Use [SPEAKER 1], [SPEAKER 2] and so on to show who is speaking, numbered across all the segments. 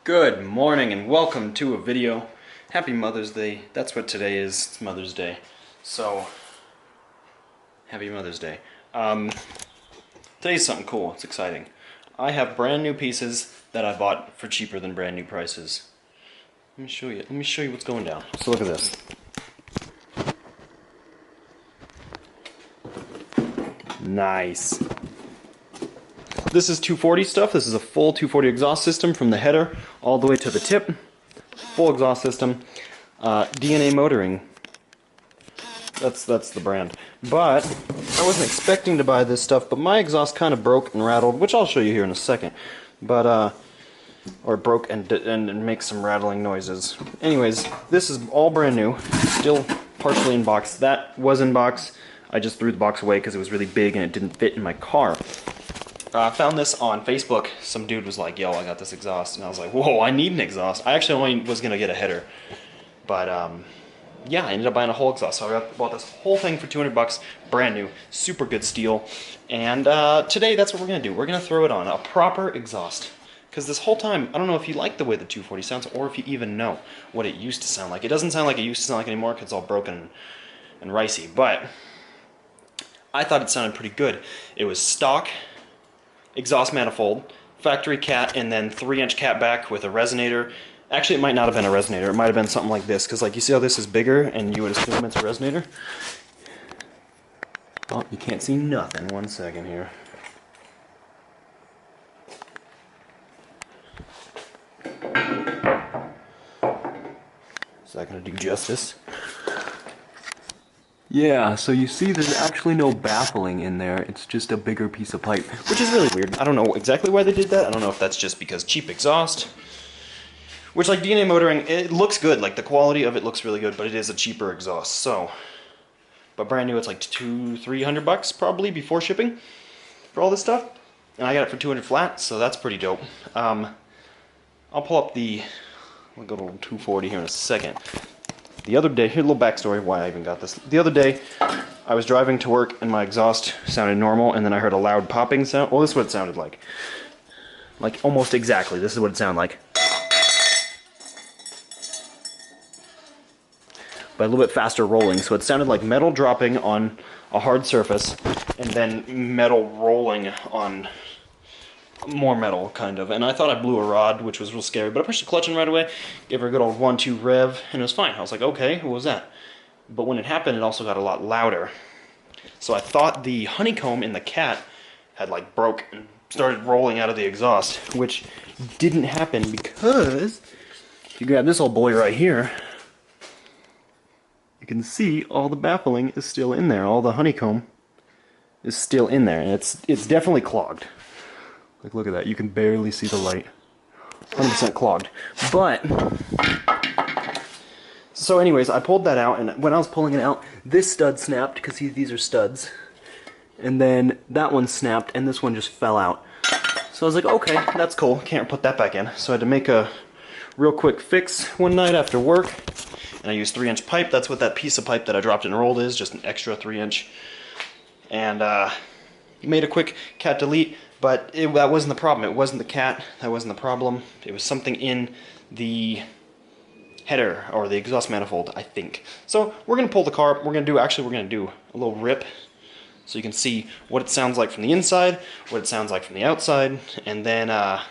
[SPEAKER 1] Good morning and welcome to a video. Happy Mother's Day. That's what today is. It's Mother's Day. So, happy Mother's Day. Today's something cool. It's exciting. I have brand new pieces that I bought for cheaper than brand new prices. Let me show you. Let me show you what's going down. So look at this. Nice. This is 240 stuff. This is a full 240 exhaust system from the header all the way to the tip. Full exhaust system. DNA Motoring. That's the brand. But I wasn't expecting to buy this stuff, but my exhaust kind of broke and rattled, which I'll show you here in a second. But or broke and makes some rattling noises. Anyways, this is all brand new, still partially in box. That was in box. I just threw the box away because it was really big and it didn't fit in my car. I found this on Facebook. Some dude was like, yo, I got this exhaust. And I was like, whoa, I need an exhaust. I actually only was going to get a header. But, yeah, I ended up buying a whole exhaust. So I bought this whole thing for 200 bucks, brand new, super good steel. And today, that's what we're going to do. We're going to throw it on a proper exhaust. Because this whole time, I don't know if you like the way the 240 sounds or if you even know what it used to sound like. It doesn't sound like it used to sound like anymore because it's all broken and ricey. But I thought it sounded pretty good. It was stock exhaust manifold, factory cat, and then 3-inch catback with a resonator. Actually, it might not have been a resonator. It might have been something like this, because like you see how this is bigger, and you would assume it's a resonator. Oh, you can't see nothing. 1 second here. Is that going to do justice? Yeah, so you see there's actually no baffling in there, it's just a bigger piece of pipe, which is really weird. I don't know exactly why they did that. I don't know if that's just because cheap exhaust, which like DNA Motoring, it looks good, like the quality of it looks really good, but it is a cheaper exhaust, so. But brand new, it's like $200-300 bucks probably before shipping for all this stuff, and I got it for 200 flat, so that's pretty dope. I'll pull up we'll go to 240 here in a second. The other day, here a little backstory why I even got this. The other day, I was driving to work and my exhaust sounded normal, and then I heard a loud popping sound. Well, this is what it sounded like. Like, almost exactly. This is what it sounded like. But a little bit faster rolling, so it sounded like metal dropping on a hard surface, and then metal rolling on more metal, kind of. And I thought I blew a rod, which was real scary, but I pushed the clutch in right away, gave her a good old 1-2 rev, and it was fine. I was like, okay, what was that? But when it happened, it also got a lot louder. So I thought the honeycomb in the cat had like broke and started rolling out of the exhaust, which didn't happen because if you grab this old boy right here, you can see all the baffling is still in there. All the honeycomb is still in there, and it's definitely clogged. Like, look at that. You can barely see the light. 100% clogged. But, so anyways, I pulled that out, and when I was pulling it out, this stud snapped, because these are studs. And then that one snapped, and this one just fell out. So I was like, okay, that's cool. Can't put that back in. So I had to make a real quick fix one night after work. And I used 3-inch pipe. That's what that piece of pipe that I dropped and rolled is, just an extra 3-inch. And made a quick cat delete. But that wasn't the problem. It wasn't the cat. That wasn't the problem. It was something in the header or the exhaust manifold, I think. So we're going to pull the car up. We're going to do a little rip so you can see what it sounds like from the inside, what it sounds like from the outside, and then, yeah,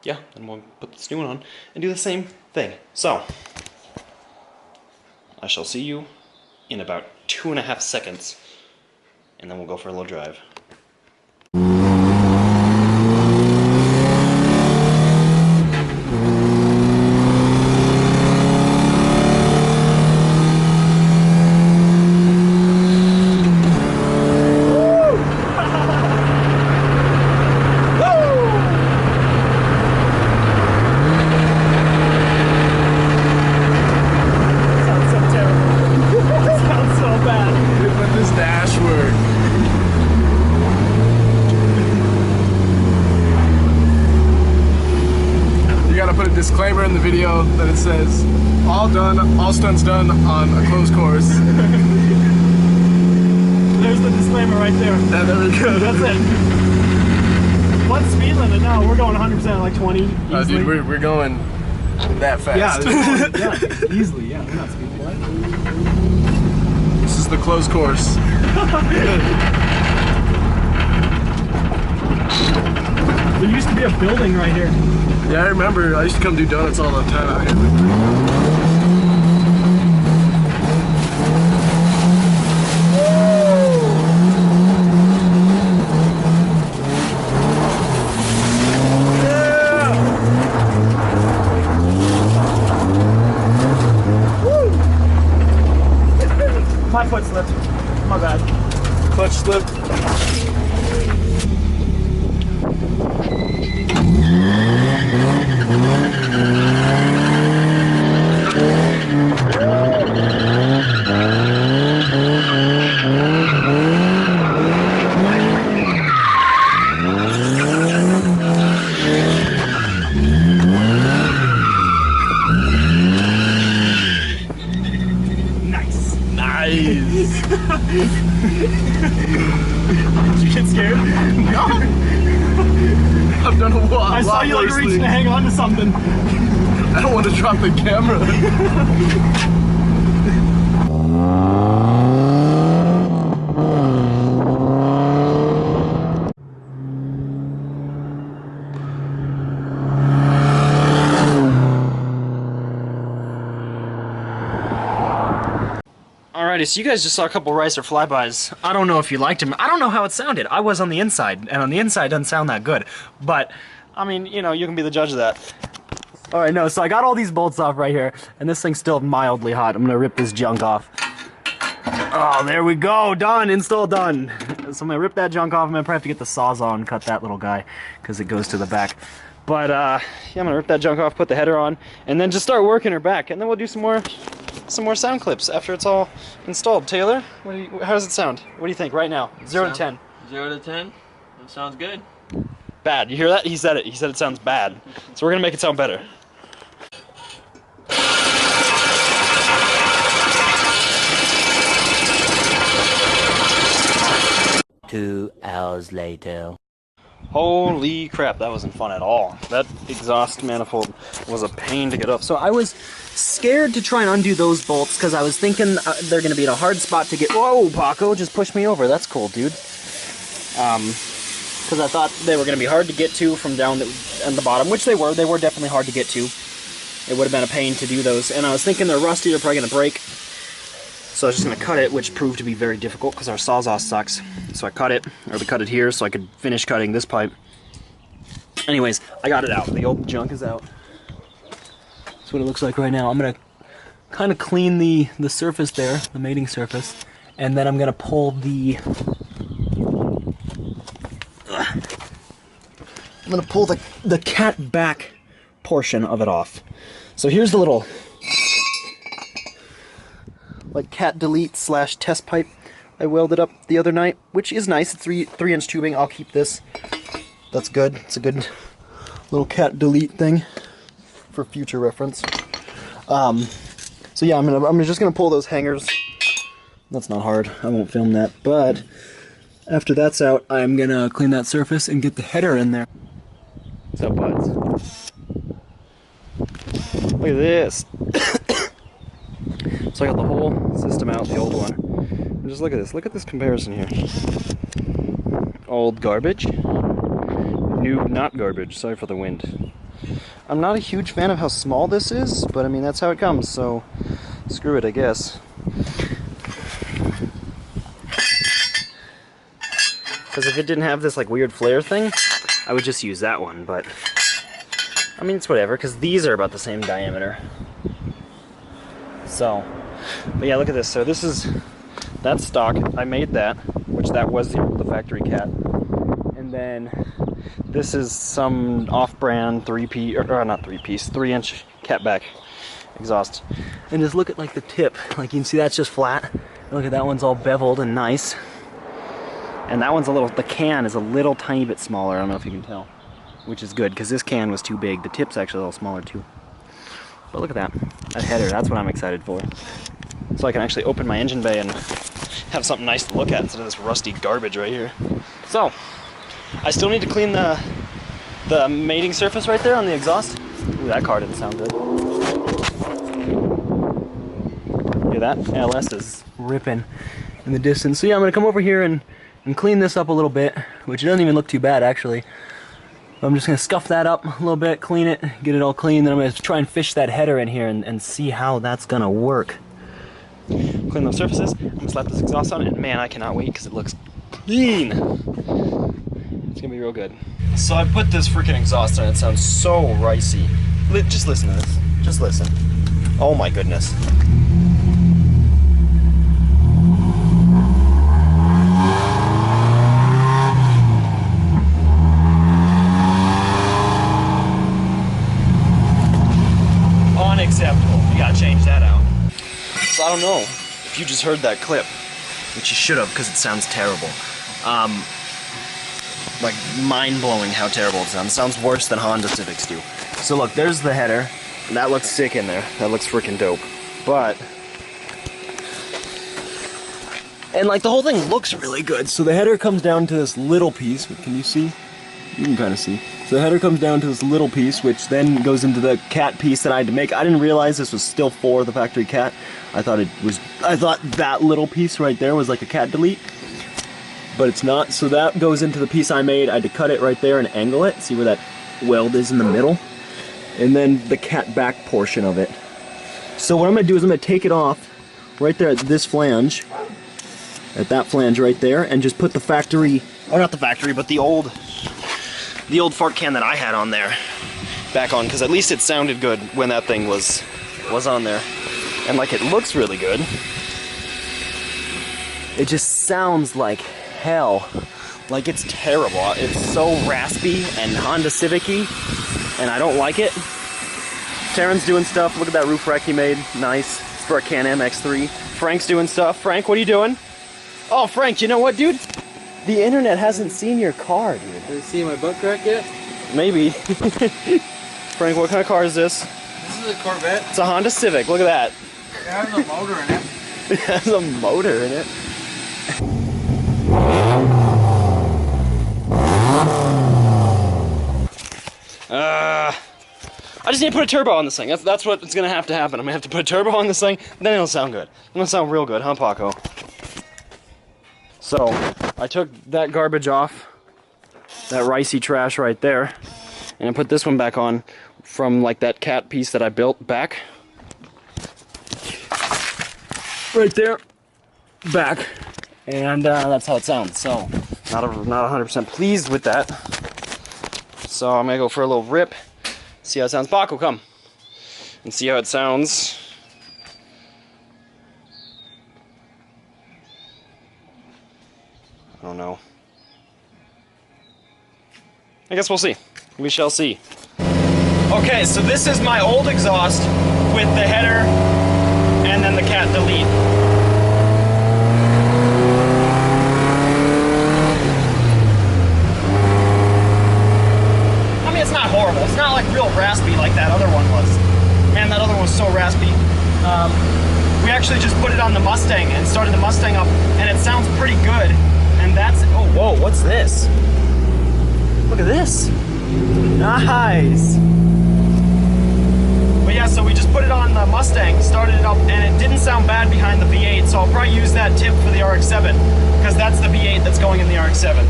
[SPEAKER 1] then we'll put this new one on and do the same thing. So, I shall see you in about 2.5 seconds. And then we'll go for a little drive.
[SPEAKER 2] Sounds so terrible. It sounds so bad.
[SPEAKER 3] Look at this dashboard. Put a disclaimer in the video that it says all stunts done on a closed course.
[SPEAKER 2] There's the disclaimer right there.
[SPEAKER 3] Yeah, there we go.
[SPEAKER 2] That's it. What's speed limit? No, we're going 100% like 20. Easily.
[SPEAKER 3] Dude, we're going that fast.
[SPEAKER 2] Yeah, easily. Yeah, we're not speed limit.
[SPEAKER 3] This is the closed course.
[SPEAKER 2] There used to be a building right here.
[SPEAKER 3] Yeah, I remember. I used to come do donuts all the time out here.
[SPEAKER 2] My foot slipped. My bad.
[SPEAKER 3] Clutch slip.
[SPEAKER 2] Nice.
[SPEAKER 3] Nice.
[SPEAKER 2] Did you get scared?
[SPEAKER 3] No. I've done a lot.
[SPEAKER 2] I saw you like reaching to hang on to something.
[SPEAKER 3] I don't want to drop the camera.
[SPEAKER 1] Alrighty, so you guys just saw a couple Ricer flybys. I don't know if you liked them. I don't know how it sounded. I was on the inside, and on the inside it doesn't sound that good. But, I mean, you know, you can be the judge of that. Alright, no, so I got all these bolts off right here, and this thing's still mildly hot. I'm gonna rip this junk off. Oh, there we go, done, install done. So I'm gonna rip that junk off. I'm gonna probably have to get the Sawzall and cut that little guy, because it goes to the back. But, yeah, I'm gonna rip that junk off, put the header on, and then just start working her back, and then we'll do some more sound clips after it's all installed. Taylor, how does it sound? What do you think right now? 0 to 10.
[SPEAKER 4] 0 to 10? That sounds good.
[SPEAKER 1] Bad. You hear that? He said it. He said it sounds bad. So we're gonna make it sound better.
[SPEAKER 5] 2 hours later.
[SPEAKER 1] Holy crap, that wasn't fun at all. That exhaust manifold was a pain to get up. So I was scared to try and undo those bolts because I was thinking they're going to be in a hard spot to get... Whoa, Paco, just pushed me over. That's cool, dude. Because I thought they were going to be hard to get to from down on the bottom, which they were. They were definitely hard to get to. It would have been a pain to do those. And I was thinking they're rusty, they're probably going to break. So I was just going to cut it, which proved to be very difficult because our Sawzall sucks. So I cut it, or we cut it here so I could finish cutting this pipe. Anyways, I got it out. The old junk is out. That's what it looks like right now. I'm going to kind of clean the surface there, the mating surface, and then I'm going to pull the... I'm going to pull the cat back portion of it off. So here's the little... like cat delete / test pipe I welded up the other night, which is nice. It's 3-inch tubing. I'll keep this. That's good. It's a good little cat delete thing for future reference. So yeah, I'm just gonna pull those hangers. That's not hard. I won't film that. But after that's out, I'm gonna clean that surface and get the header in there. What's up, buds? Look at this. So I got the whole system out, the old one. And just look at this. Look at this comparison here. Old garbage. New not garbage. Sorry for the wind. I'm not a huge fan of how small this is, but I mean, that's how it comes, so screw it, I guess. Because if it didn't have this like weird flare thing, I would just use that one, but I mean, it's whatever, because these are about the same diameter. So, but yeah, look at this. So this is, that's stock. I made that, which that was the factory cat. And then this is some off-brand 3-piece, or not 3-piece, 3-inch catback exhaust. And just look at like the tip. Like you can see that's just flat. And look at that one's all beveled and nice. And that one's a little, the can is a little tiny bit smaller. I don't know if you can tell, which is good because this can was too big. The tip's actually a little smaller too. But look at that header, that's what I'm excited for. So I can actually open my engine bay and have something nice to look at instead of this rusty garbage right here. So, I still need to clean the the mating surface right there on the exhaust. Ooh, that car didn't sound good. Hear that? LS is ripping in the distance. So yeah, I'm gonna come over here and clean this up a little bit, which doesn't even look too bad actually. I'm just gonna scuff that up a little bit, clean it, get it all clean, then I'm gonna try and fish that header in here and see how that's gonna work. Clean those surfaces, I'm gonna slap this exhaust on it, and man, I cannot wait because it looks clean. It's gonna be real good. So I put this freaking exhaust on, it sounds so ricey. Just listen to this, just listen. Oh my goodness. Unacceptable. You gotta change that out. So I don't know if you just heard that clip, which you should have because it sounds terrible. Like mind-blowing how terrible it sounds. It sounds worse than Honda Civics do. So look, there's the header. That looks sick in there. That looks freaking dope. But, and like the whole thing looks really good. So the header comes down to this little piece. Can you see? You can kind of see. So the header comes down to this little piece, which then goes into the cat piece that I had to make. I didn't realize this was still for the factory cat. I thought that little piece right there was like a cat delete, but it's not. So that goes into the piece I made. I had to cut it right there and angle it. See where that weld is in the middle? And then the cat back portion of it. So what I'm gonna do is I'm gonna take it off right there at this flange, at that flange right there, and just put the factory, or not the factory, but the old fart can that I had on there back on, because at least it sounded good when that thing was on there. And like, it looks really good. It just sounds like hell. Like, it's terrible. It's so raspy and Honda Civic-y, and I don't like it. Taryn's doing stuff. Look at that roof rack he made. Nice. It's for a Can-Am X3. Frank's doing stuff. Frank, what are you doing? Oh, Frank, you know what, dude? The internet hasn't seen your car, dude.
[SPEAKER 2] Have you seen my butt crack yet?
[SPEAKER 1] Maybe. Frank, what kind of car is this?
[SPEAKER 2] This is a Corvette.
[SPEAKER 1] It's a Honda Civic. Look at that.
[SPEAKER 2] It has a motor in it.
[SPEAKER 1] It has a motor in it. I just need to put a turbo on this thing. That's what's gonna have to happen. I'm gonna have to put a turbo on this thing, then it'll sound good. It'll sound real good, huh, Paco? So, I took that garbage off, that ricey trash right there, and I put this one back on from like that cat piece that I built back. Right there, back, and that's how it sounds. So, not 100% pleased with that. So I'm gonna go for a little rip, see how it sounds. Paco, come, and see how it sounds. I don't know. I guess we'll see. We shall see. Okay, so this is my old exhaust with the header and then the cat delete. I mean, it's not horrible. It's not like real raspy like that other one was. Man, that other one was so raspy. We actually just put it on the Mustang and started the Mustang up, and it sounds pretty good. And that's, oh, whoa, what's this? Look at this. Nice. But yeah, so we just put it on the Mustang, started it up, and it didn't sound bad behind the V8, so I'll probably use that tip for the RX-7, because that's the V8 that's going in the RX-7.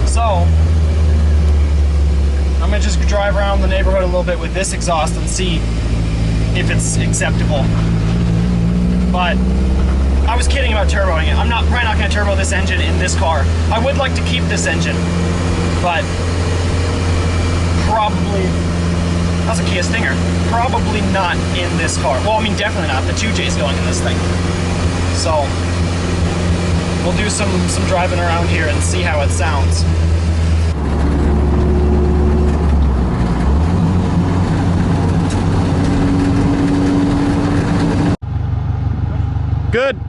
[SPEAKER 1] So, I'm gonna just drive around the neighborhood a little bit with this exhaust and see if it's acceptable. But I was kidding about turboing it. I'm probably not going to turbo this engine in this car. I would like to keep this engine, but probably, that's a Kia Stinger, probably not in this car. Well, I mean, definitely not. The 2J's going in this thing. So, we'll do some driving around here and see how it sounds. Good.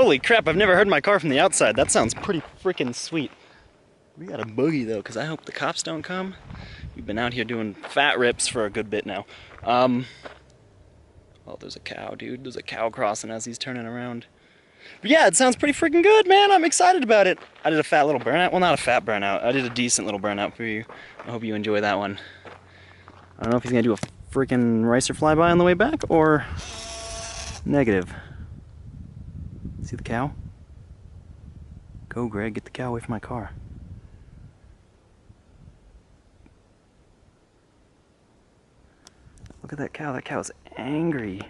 [SPEAKER 1] Holy crap, I've never heard my car from the outside. That sounds pretty freaking sweet. We got a boogie though, because I hope the cops don't come. We've been out here doing fat rips for a good bit now. Oh, there's a cow, dude. There's a cow crossing as he's turning around. But yeah, it sounds pretty freaking good, man. I'm excited about it. I did a fat little burnout. Well, not a fat burnout. I did a decent little burnout for you. I hope you enjoy that one. I don't know if he's gonna do a freaking racer flyby on the way back or negative. See the cow? Go, Greg. Get the cow away from my car. Look at that cow. That cow's angry.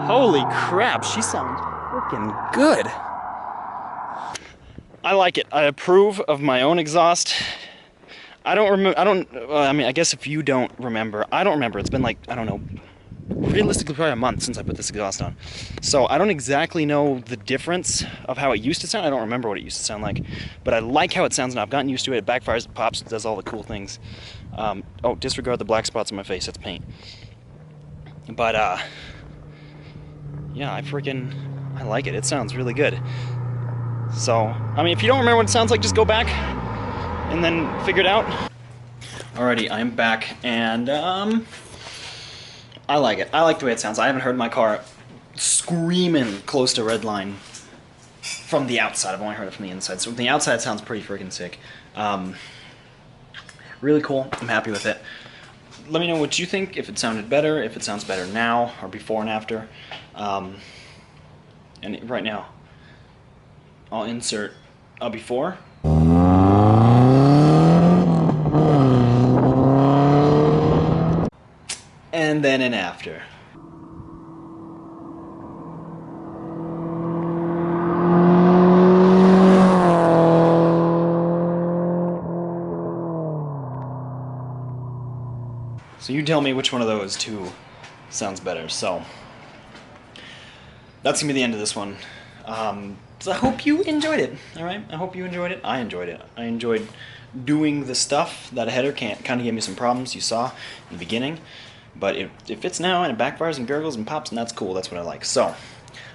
[SPEAKER 1] Holy crap, she sounds freaking good. I like it. I approve of my own exhaust. I don't remember, I mean, I guess if you don't remember, I don't remember. It's been like, I don't know, realistically probably a month since I put this exhaust on. So I don't exactly know the difference of how it used to sound. I don't remember what it used to sound like, but I like how it sounds now. I've gotten used to it. It backfires, it pops, it does all the cool things. Oh, disregard the black spots on my face, that's paint. But, yeah, I like it. It sounds really good. So, I mean, if you don't remember what it sounds like, just go back and then figure it out. Alrighty, I'm back, and I like it. I like the way it sounds. I haven't heard my car screaming close to redline from the outside. I've only heard it from the inside. So from the outside, it sounds pretty freaking sick. Really cool. I'm happy with it. Let me know what you think, if it sounded better, if it sounds better now or before and after. And right now, I'll insert a before. And then an after. So you tell me which one of those two sounds better. So that's gonna be the end of this one. So I hope you enjoyed it. All right, I hope you enjoyed it. I enjoyed it. I enjoyed doing the stuff that a header can't. Kind of gave me some problems you saw in the beginning, but it fits now and it backfires and gurgles and pops, and that's cool. That's what I like. So I'm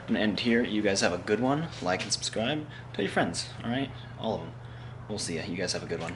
[SPEAKER 1] gonna end here. You guys have a good one. Like and subscribe. Tell your friends. All right, all of them. We'll see ya. You guys have a good one.